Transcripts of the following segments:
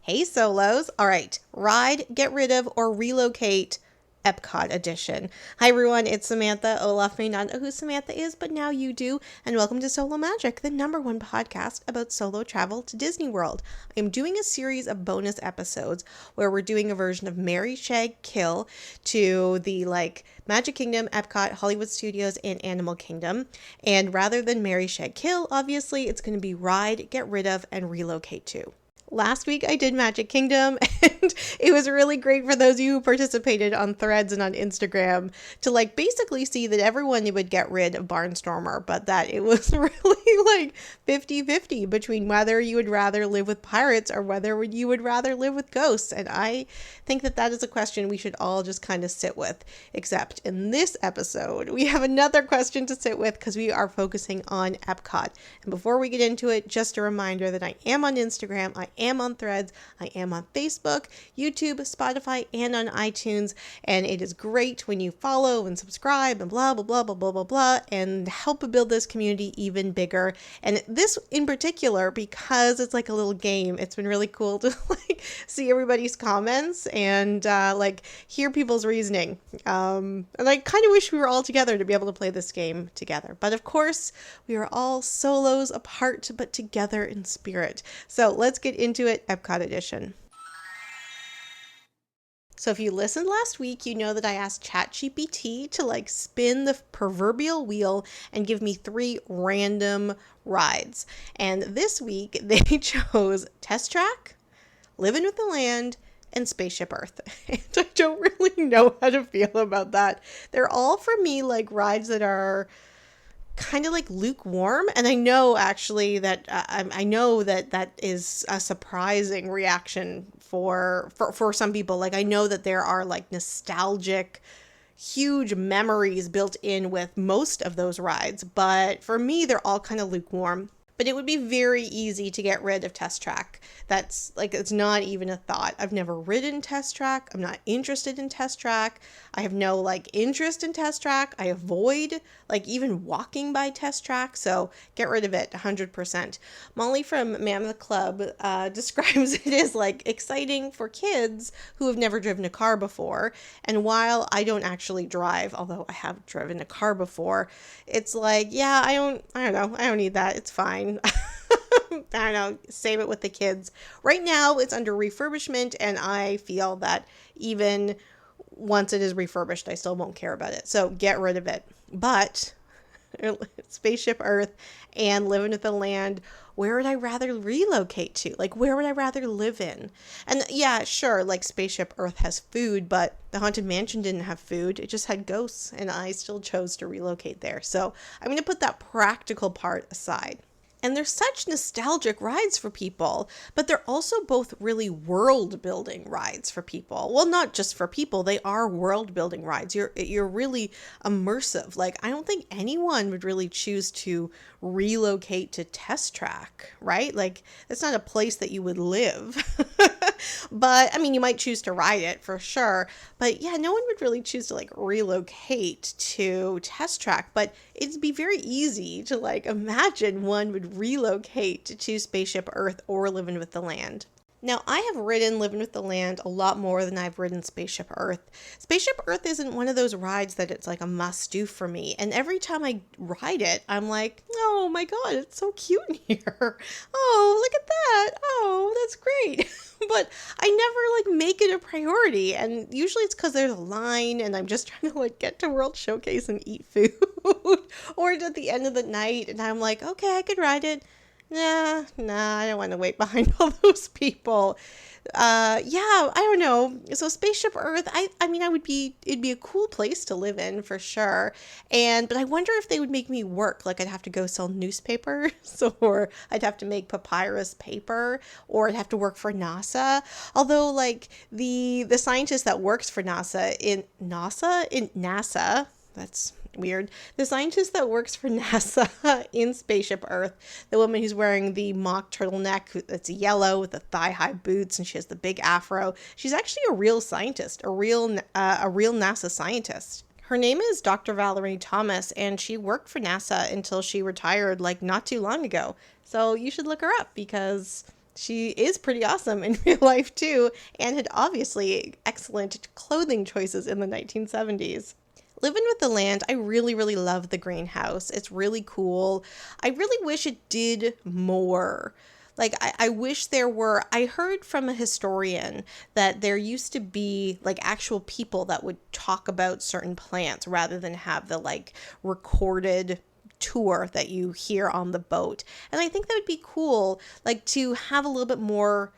Hey solos. All right, ride, get rid of, or relocate EPCOT edition. Hi everyone, it's Samantha. Olaf may not know who Samantha is, but now you do. And welcome to Solo Magic, the #1 podcast about solo travel to Disney World. I'm doing a series of bonus episodes where we're doing a version of Marry, Shag, Kill to the Magic Kingdom, EPCOT, Hollywood Studios, and Animal Kingdom. And rather than Marry, Shag, Kill, obviously it's going to be ride, get rid of, and relocate to. Last week I did Magic Kingdom and it was really great for those of you who participated on Threads and on Instagram to basically see that everyone would get rid of Barnstormer, but that it was really 50-50 between whether you would rather live with pirates or whether you would rather live with ghosts. And I think that is a question we should all just kind of sit with, except in this episode we have another question to sit with because we are focusing on EPCOT. And before we get into it, just a reminder that I am on Instagram, I am on Threads, I am on Facebook, YouTube, Spotify, and on iTunes, and it is great when you follow and subscribe and blah, blah, blah, blah, blah, blah, blah, and help build this community even bigger. And this in particular, because it's like a little game, it's been really cool to see everybody's comments and hear people's reasoning. And I kind of wish we were all together to be able to play this game together. But of course, we are all solos apart, but together in spirit. So let's get into it, EPCOT edition. So if you listened last week, you know that I asked ChatGPT to spin the proverbial wheel and give me 3 random rides. And this week they chose Test Track, Living with the Land, and Spaceship Earth. And I don't really know how to feel about that. They're all for me rides that are kind of lukewarm, and I know actually that I know that is a surprising reaction for some people. I know that there are nostalgic huge memories built in with most of those rides, but for me they're all kind of lukewarm. But it would be very easy to get rid of Test Track. That's it's not even a thought. I've never ridden Test Track. I'm not interested in Test Track. I have no interest in Test Track. I avoid even walking by Test Track. So get rid of it 100%. Molly from Mammoth Club describes it as exciting for kids who have never driven a car before. And while I don't actually drive, although I have driven a car before, it's yeah, I don't know. I don't need that. It's fine. I don't know, save it with the kids. Right now it's under refurbishment, and I feel that even once it is refurbished, I still won't care about it. So get rid of it. But Spaceship Earth and Living with the Land, where would I rather relocate to? Where would I rather live in? And yeah, sure, Spaceship Earth has food, but the Haunted Mansion didn't have food. It just had ghosts, and I still chose to relocate there. So I'm going to put that practical part aside. And they're such nostalgic rides for people, but they're also both really world-building rides for people. Well, not just for people, they are world-building rides. You're really immersive. I don't think anyone would really choose to relocate to Test Track, right? It's not a place that you would live. But I mean, you might choose to ride it for sure. But yeah, no one would really choose to relocate to Test Track. But it'd be very easy to imagine one would relocate to Spaceship Earth or Living with the Land. Now, I have ridden Living with the Land a lot more than I've ridden Spaceship Earth. Spaceship Earth isn't one of those rides that it's a must-do for me. And every time I ride it, I'm oh my god, it's so cute in here. Oh, look at that. Oh, that's great. But I never make it a priority. And usually it's because there's a line and I'm just trying to get to World Showcase and eat food. Or it's at the end of the night and I'm okay, I could ride it. Nah, I don't want to wait behind all those people. Yeah, I don't know. So Spaceship Earth, I mean, it'd be a cool place to live in for sure. But I wonder if they would make me work. I'd have to go sell newspapers, or I'd have to make papyrus paper, or I'd have to work for NASA. Although, the scientist that works for NASA, that's weird. The scientist that works for NASA in Spaceship Earth, the woman who's wearing the mock turtleneck that's yellow with the thigh-high boots, and she has the big afro. She's actually a real scientist, a real NASA scientist. Her name is Dr. Valerie Thomas, and she worked for NASA until she retired not too long ago. So you should look her up because she is pretty awesome in real life too, and had obviously excellent clothing choices in the 1970s. Living with the Land, I really, really love the greenhouse. It's really cool. I really wish it did more. Like, I wish there were, I heard from a historian that there used to be like actual people that would talk about certain plants rather than have the like recorded tour that you hear on the boat. And I think that would be cool, like to have a little bit more,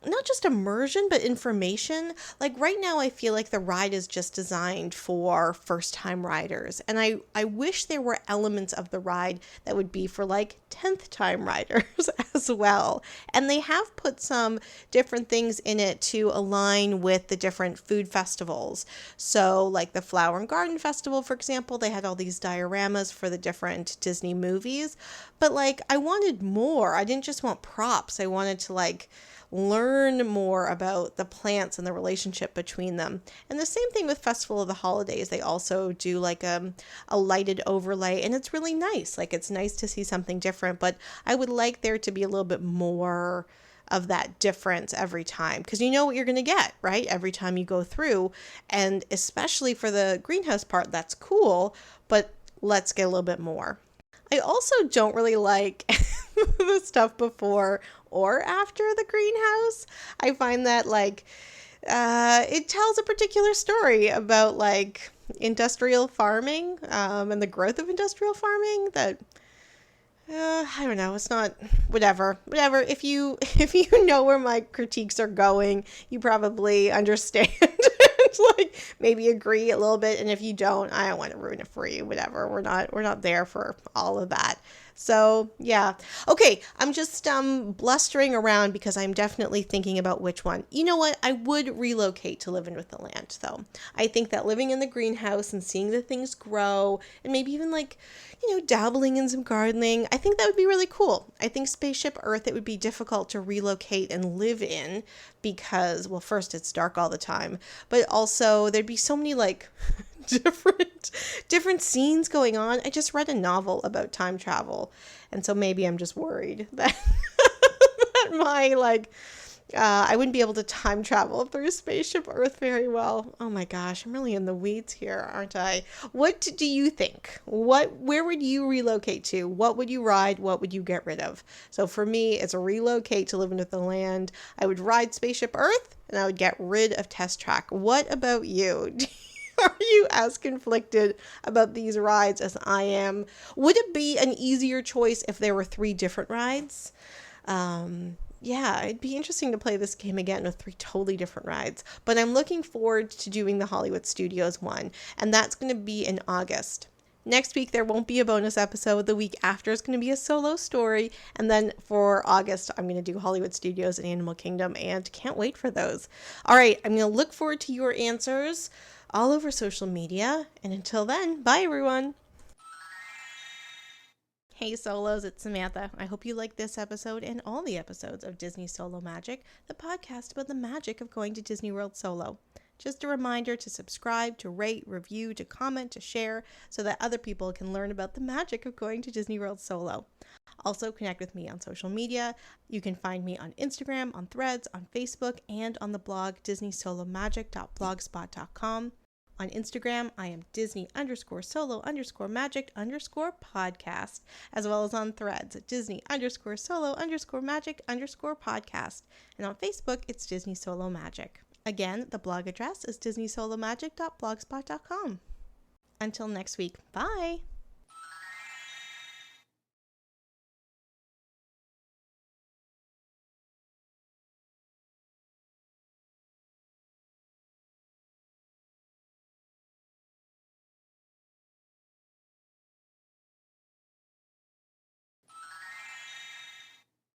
not just immersion, but information. Like right now, I feel like the ride is just designed for first time riders. And I wish there were elements of the ride that would be for like 10th time riders as well. And they have put some different things in it to align with the different food festivals. So like the Flower and Garden Festival, for example, they had all these dioramas for the different Disney movies. But like I wanted more. I didn't just want props. I wanted to like learn more about the plants and the relationship between them. And the same thing with Festival of the Holidays. They also do like a lighted overlay, and it's really nice. Like it's nice to see something different, but I would like there to be a little bit more of that difference every time, because you know what you're going to get, right? Every time you go through. And especially for the greenhouse part, that's cool, but let's get a little bit more. I also don't really like the stuff before or after the greenhouse. I find that like it tells a particular story about like industrial farming and the growth of industrial farming that I don't know, it's not whatever. If you know where my critiques are going, you probably understand. Like maybe agree a little bit, and if you don't, I don't want to ruin it for you. Whatever, we're not there for all of that. So yeah, okay, I'm just blustering around because I'm definitely thinking about which one. You know what, I would relocate to Living with the Land though. I think that living in the greenhouse and seeing the things grow, and maybe even like, you know, dabbling in some gardening, I think that would be really cool. I think Spaceship Earth, it would be difficult to relocate and live in because, well, first it's dark all the time, but also there'd be so many like different scenes going on. I just read a novel about time travel, and so maybe I'm just worried that that my like I wouldn't be able to time travel through Spaceship Earth very well. Oh my gosh, I'm really in the weeds here, aren't I? What do you think? Where would you relocate to? What would you ride? What would you get rid of? So for me, it's a relocate to Living with the Land. I would ride Spaceship Earth, and I would get rid of Test Track. What about you? Are you as conflicted about these rides as I am? Would it be an easier choice if there were 3 different rides? Yeah, it'd be interesting to play this game again with 3 totally different rides. But I'm looking forward to doing the Hollywood Studios one, and that's going to be in August. Next week, there won't be a bonus episode. The week after is going to be a solo story. And then for August, I'm going to do Hollywood Studios and Animal Kingdom, and can't wait for those. All right, I'm going to look forward to your answers all over social media. And until then, bye everyone. Hey Solos, it's Samantha. I hope you like this episode and all the episodes of Disney Solo Magic, the podcast about the magic of going to Disney World solo. Just a reminder to subscribe, to rate, review, to comment, to share, so that other people can learn about the magic of going to Disney World solo. Also, connect with me on social media. You can find me on Instagram, on Threads, on Facebook, and on the blog disneysolomagic.blogspot.com. On Instagram, I am Disney_solo_magic_podcast, as well as on Threads at Disney_solo_magic_podcast. And on Facebook, it's Disney Solo Magic. Again, the blog address is disneysolomagic.blogspot.com. Until next week, bye!